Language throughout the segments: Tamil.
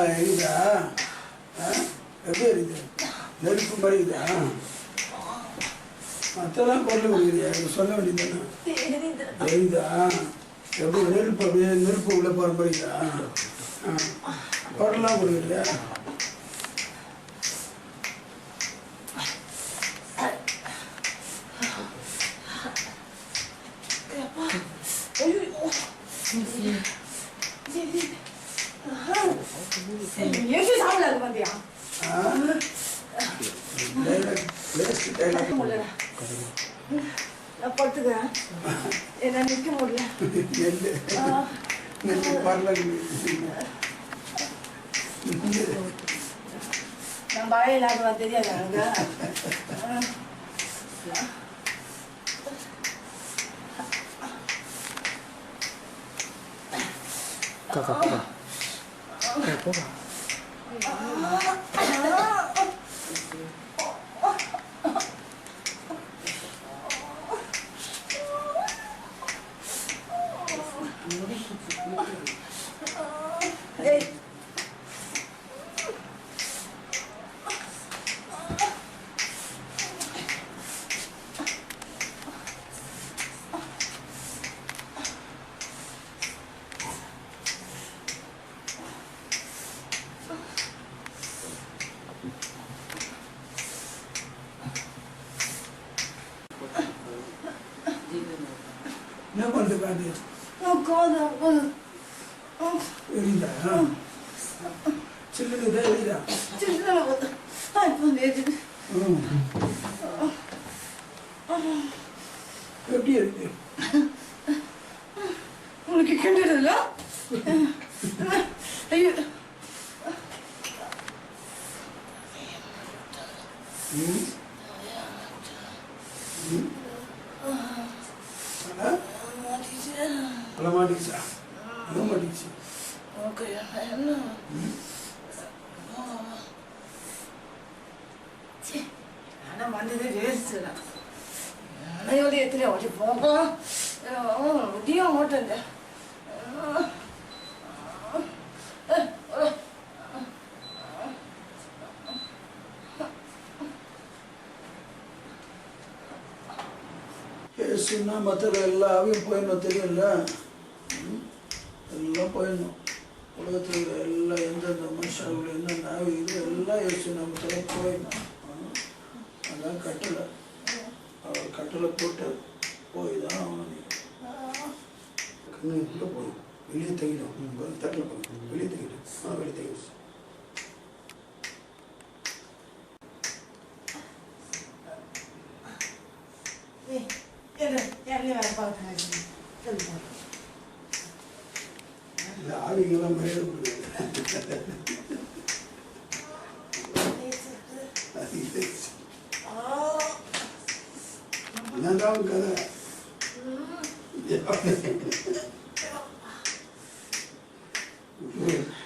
இருக்குதா? எப்படி இருக்குது? நெருப்பு மாதிரி இருக்குதா? மற்றெல்லாம் பொருள் கொடுக்குறியா? சொல்ல வேண்டியதுதானே. தெரியுதா? எப்படி நெருப்பு அப்படியே நெருப்பு உள்ளே போகிற மாதிரி இருக்குதா? பொருள்லாம் கொடுக்குறியா? படுத்துக்கிறேன் என்ன நிற்க முடியல. நான் பயம் இல்லாத தெரியாது அங்க. என்ன பண்ணுறது காட்டு? எரியுதா? சில்லுதா எரியுதா? எப்படி இருக்கு? உனக்கு கிண்டுறதுல ஐயோ மாட்டிக்கிச்சா? என்ன மாட்டிக்கிச்சு? ஆனால் வந்தது வேஸ்ட்டு தான். அனையோட எத்தனை ஓட்டி போகும் முடியும் ஓட்டுங்க. ஏசுன்னா மற்ற எல்லாவையும் போயிடணும் தெரியல. எல்லாம் போயிடணும். உலகத்தில் இருக்கிற எல்லாம் எந்தெந்த மனுஷர்கள் என்னென்ன இது எல்லாம் ஏசு நம்ம போயிடணும். அதான் கட்டளை. அவர் கட்டளை போட்டு போய் தான் அவனை கண்ணுக்குள்ளே போய் வெளியே தங்கிடும். தட்டில் போகணும். வெளியே தங்கிடும். வெளியே தங்கிடும். ஆவிங்கெல்லாம் மரியாதை கொடுக்குது. என்னதான் கதை?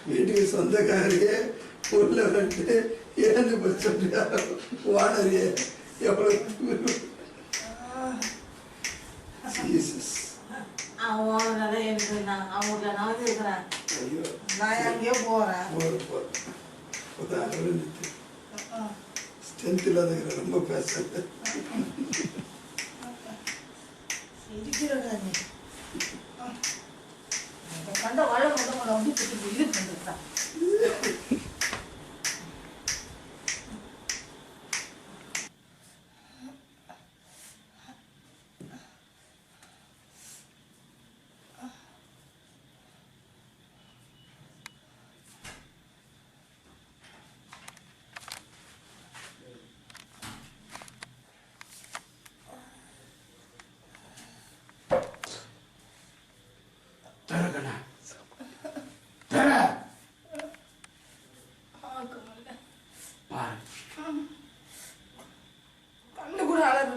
வீட்டுக்கு சொந்தக்காரியே உள்ள வந்து ஏழு பட்சம் வாடகையே எவ்வளவு ஸ்ட்ரென்த் இல்லாத ரொம்ப பேசுறது. கண்ட வாழ இது பண்ணிருக்கான். கண்ணு கூட அழகு.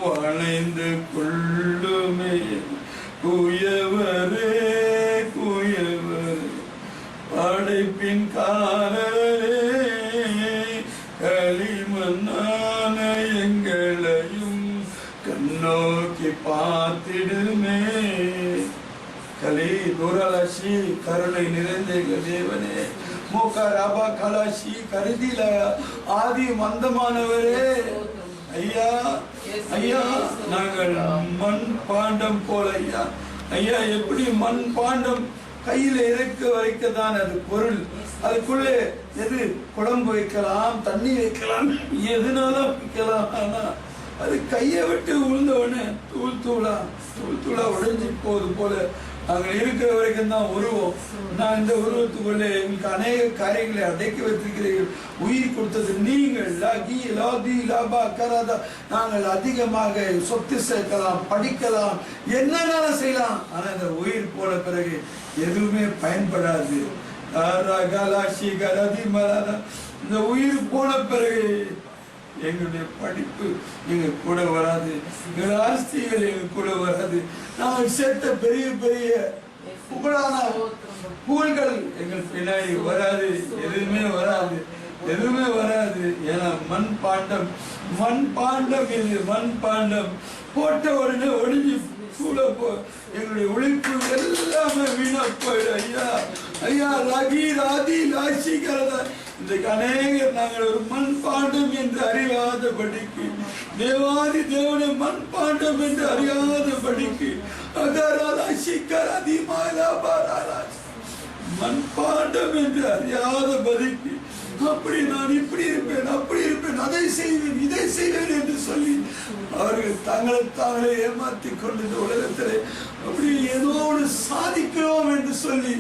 வளைந்து கொள்ளுமே. குயவரே குயவரே படைப்பின் காரரே, களிமண்ணான எங்களையும் கண்ணோக்கி பார்த்திடுமே. கலி துரலசி கருணை நிறைந்த எங்கள் தேவனே, மூக்கரபா கலாசி கருதில ஆதி மந்தமானவரே, ஐயா ஐயா நாங்கள் மண் பாண்டம் போல ஐயா. ஐயா எப்படி மண் பாண்டம் கையில இறக்க வைக்கதான் அது பொருள். அதுக்குள்ளே எது குழம்பு வைக்கலாம், தண்ணி வைக்கலாம், எதுனாலும் வைக்கலாம். ஆனா அது கையை விட்டு உழுந்தவொடனே தூள் தூளா உடைஞ்சி போது போல நாங்கள் இருக்கிற வரைக்கும் தான் உருவம். நான் இந்த உருவத்துக்குள்ளே எங்களுக்கு அநேக காரியங்களை அடக்கி வைத்திருக்கிறீர்கள். உயிர் கொடுத்தது நீங்கள். லகி லாதி லாபா கராதா. நாங்கள் அதிகமாக சொத்து சேர்க்கலாம், படிக்கலாம், என்னென்ன செய்யலாம். ஆனா இந்த உயிர் போன பிறகு எதுவுமே பயன்படாது. இந்த உயிர் போன பிறகு எங்களுடைய படிப்பு எங்க கூட வராது, எங்கள் ஆஸ்திகள் எங்க கூட வராது. நாங்கள் சேர்த்த பெரிய பெரிய புகழான புகழ்கள் எங்கள் பின்னாடி வராது. எதுவுமே வராது, எதுவுமே வராது. ஏன்னா மண் பாண்டம் இது. மண் பாண்டம் போட்ட உடனே ஒடிஞ்சு சூழ எங்களுடைய உழைப்பு எல்லாமே வீணா போயிடும். ஐயா ஐயா லகி ராதி லாசிக்கிறதா. இன்றைக்கு அநேகர் நாங்கள் ஒரு மண் பாண்டம் என்று அறியாதபடிக்கு, தேவாதி தேவனை மண் பாண்டம் என்று அறியாதபடிக்கு, மண் பாண்டம் என்று அறியாதபடிக்கு, அப்படி நான் இப்படி இருப்பேன், அப்படி இருப்பேன், அதை செய்வேன், இதை செய்வேன் என்று சொல்லி அவர்கள் தாங்களே ஏமாற்றிக் கொண்டு இந்த உலகத்திலே அப்படி ஏதோ ஒன்று சாதிக்கிறோம் என்று சொல்லி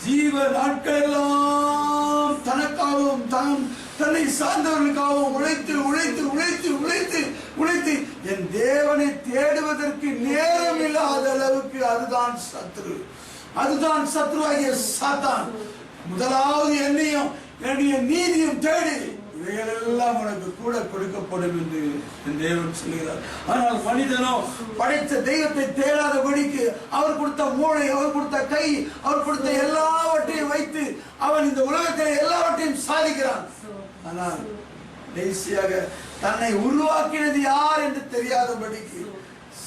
ஜீவ நாட்கள் எல்லாம் தனக்காகவும் தன்னை சார்ந்தவர்களுக்காகவும் உழைத்து உழைத்து உழைத்து உழைத்து உழைத்து என் தேவனை தேடுவதற்கு நேரம் இல்லாத அளவுக்கு அதுதான் சத்ரு. அதுதான் சத்ருவாகிய சாத்தான். முதலாவது என்னையும் என்னுடைய நீதியும் தேடி, இவைகளெல்லாம் உனக்கு கூட கொடுக்கப்படும் என்று என் தேவன் சொல்கிறார். ஆனால் மனிதனோ படைத்த தெய்வத்தை தேடாதபடிக்கு அவர் கொடுத்த மூளை, அவர் கொடுத்த கை, அவர் கொடுத்த எல்லாவற்றையும் வைத்து அவன் இந்த உலகத்தில் எல்லாவற்றையும் சாதிக்கிறான். ஆனால் கடைசியாக தன்னை உருவாக்கினது யார் என்று தெரியாதபடிக்கு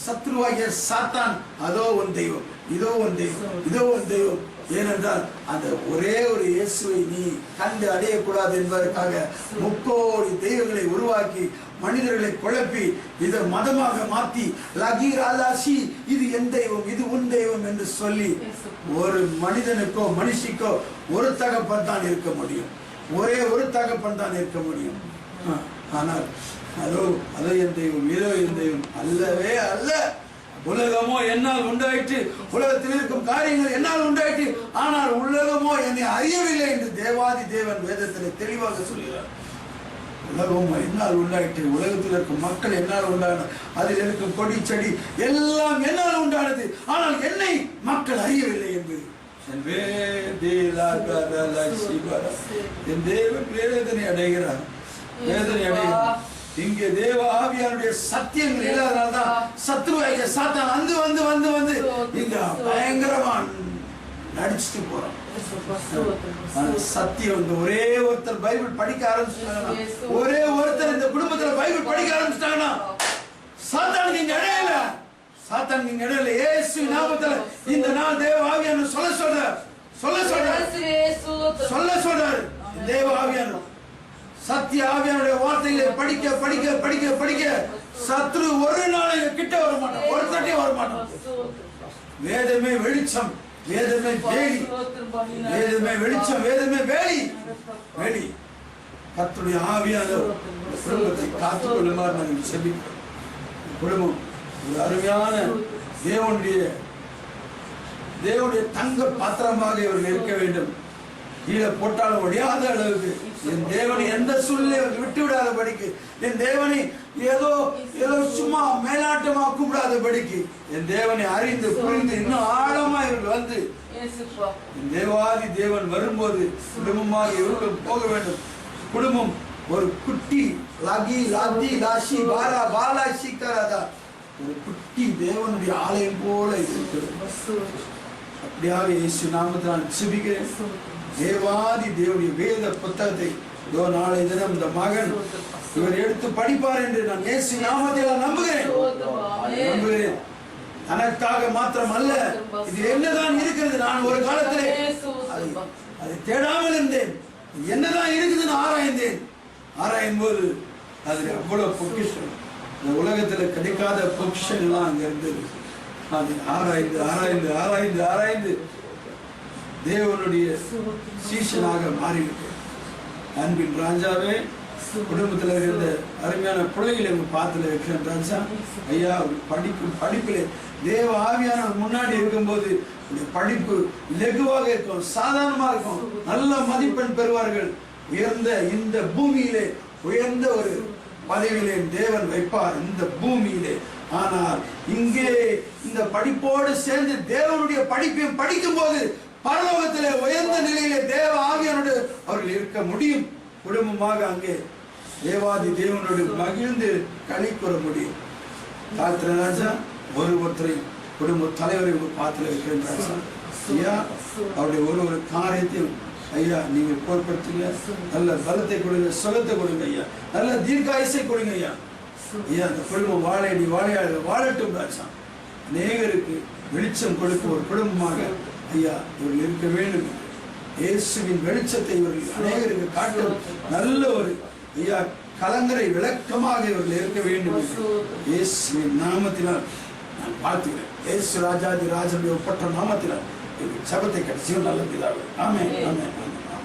சத்ருவாகிய சாத்தான் அதோ உன் தெய்வம், இதோ உன் தெய்வம், இதோ உன் தெய்வம். ஏனென்றால் அந்த ஒரே ஒரு இயேசுவை நீ கண்டு அடையக்கூடாது என்பதற்காக 3 கோடி தெய்வங்களை உருவாக்கி மனிதர்களை குழப்பி இதை மதமாக மாற்றி லகீராலாசி இது என் தெய்வம், இது உன் தெய்வம் என்று சொல்லி ஒரு மனிதனுக்கோ மனுஷிக்கோ ஒரு தகப்பன் தான் இருக்க முடியும். ஒரே ஒரு தகப்பன் தான் இருக்க முடியும். ஆனால் அதோ என் தெய்வம், இதோ என் தெய்வம் அல்லவே அல்ல. உலகமோ என்னால் உண்டாயிற்று, உலகத்தில் இருக்கும் காரியங்கள் என்னால் உண்டாயிற்று, ஆனால் உலகமோ என்னை அறியவில்லை என்று தேவாதி தேவன் வேதத்தில் தெளிவாக சொல்கிறார். உலகமோ என்னால் உண்டாயிற்று, உலகத்தில் இருக்கும் மக்கள் என்னால் உண்டான, அதில் இருக்கும் கொடி செடி எல்லாம் என்னால் உண்டானது, ஆனால் என்னை மக்கள் அறியவில்லை என்று என் தேவன் வேதனை அடைகிறார், வேதனை அடைகிறார். இங்கே தேவ ஆவியாருடைய சத்தியங்கள் இல்லாதனால்தான் சத்ருவாகிய சாத்தான் வந்து வந்து வந்து வந்து இங்க பயங்கரமா நடிச்சுட்டு போறான். சத்தியம் இந்த ஒரே ஒருத்தர் பைபிள் படிக்க ஆரம்பிச்சுட்டாங்கன்னா, ஒரே ஒருத்தர் இந்த குடும்பத்துல பைபிள் படிக்க ஆரம்பிச்சுட்டாங்கன்னா சாத்தானுக்கு இங்க இடையில, சாத்தானுக்கு இங்க இடையில இயேசு நாமத்துல இந்த நாள் தேவ ஆவியான சொல்ல சொல்றாரு. தேவ ஆவியான சத்திய ஆவியானுடைய வார்த்தைகளை படிக்க படிக்க படிக்க படிக்க சத்ரு ஒரு நாள் கிட்ட வர மாட்டான், ஒரு தட்டியும் வர மாட்டான். வேதமே வெளிச்சம், வேதமே வேலி, வேதமே வெளிச்சம், வேதமே வேலி வேலி. கர்த்தருடைய ஆவியான குடும்பத்தை காத்துக் கொள்ளுமாறு நாங்கள் செபிக்கிறோம். குடும்பம் ஒரு அருமையான தேவனுடைய தங்க பாத்திரமாக இவர்கள் இருக்க வேண்டும். கீழே போட்டாலும் ஒழியாத அளவுக்கு என் தேவனை எந்த சூழ்நிலை விட்டு விடாதபடிக்கு, என் தேவனை ஏதோ சும்மா மேலாட்டமா கூப்பிடாதபடிக்கு, என் தேவனை அறிந்து புரிந்து இன்னும் ஆழமா இவர்கள் வந்து என் தேவாதி தேவன் வரும்போது குடும்பமாக இவர்கள் போக வேண்டும். குடும்பம் ஒரு குட்டி லகி லாதி லாசி பாலா பாலா சீக்கராதா ஒரு குட்டி தேவனுடைய ஆலயம் போல இருக்கிறது. அப்படியாக இயேசு நாமத்தினால் ஜெபிக்கிறேன். தேவாதி தேவனுடைய வேத புத்தகத்தை நாளை தினம் இந்த மகன் இவர் எடுத்து படிப்பார் என்று நான் இயேசு நாமத்தில் நம்புகிறேன். தனக்காக மாத்திரம் அல்ல, இது என்னதான் இருக்கிறது. நான் ஒரு காலத்திலே அதை தேடாமல் இருந்தேன். என்னதான் இருக்குதுன்னு ஆராயும் போது அது அவ்வளவு பொக்கிஷம், இந்த உலகத்துல கிடைக்காத பொக்கிஷன் எல்லாம் அங்க இருந்தது. அதை ஆராய்ந்து தேவனுடைய சீஷனாக மாறிவிட்டேன். அன்பின் ராஜாவே, குடும்பத்தில் இருந்த அருமையான பிள்ளைகளை பாத்துல வைக்கிறேன் ராஜா. ஐயா, படிப்பிலே தேவ ஆவியானவர் முன்னாடி இருக்கும்போது படிப்பு லெகுவாக இருக்கும், சாதாரணமா இருக்கும், நல்ல மதிப்பெண் பெறுவார்கள். உயர்ந்த இந்த பூமியிலே உயர்ந்த ஒரு பதவியிலே தேவன் வைப்பார் இந்த பூமியிலே. ஆனால் இங்கே இந்த படிப்போடு சேர்ந்து தேவனுடைய படிப்பையும் படிக்கும் போது பரலோகத்திலே உயர்ந்த நிலையிலே தேவ ஆவியானோடு அவர்கள் இருக்க முடியும். குடும்பமாக அங்கே தேவாதி தேவனோடு மகிழ்ந்து களி கூற முடியும். காத்திர ராஜா, ஒருத்தரை குடும்ப தலைவரை பாத்திர வைக்கிறேன் ராஜா. ஐயா, அவருடைய ஒரு காரியத்தையும் ஐயா நீங்க பொருட்படுத்துங்க. நல்ல பலத்தை கொடுங்க, சுகத்தை கொடுங்க ஐயா, நல்ல தீர்க்காயுசை கொடுங்க ஐயா. ஐயா, அந்த குடும்பம் வாழையடி வாழட்டும் ராஜா. அநேகருக்கு வெளிச்சம் கொடுக்க ஒரு குடும்பமாக ஐயா இவர்கள் இருக்க வேண்டும். இயேசுவின் வெளிச்சத்தை இவர்கள் அநேகருக்கு காட்டும் நல்ல ஒரு ஐயா கலங்கரை விளக்கமாக இவர்கள் இருக்க வேண்டும். இயேசுவின் நாமத்தினால் நான் பார்த்துக்கிறேன். இயேசு ராஜாதி ராஜனுடைய ஒப்பற்ற நாமத்தினால் சபத்தை கட்சியும் நல்ல பிதாவே. ஆமென், ஆமென்.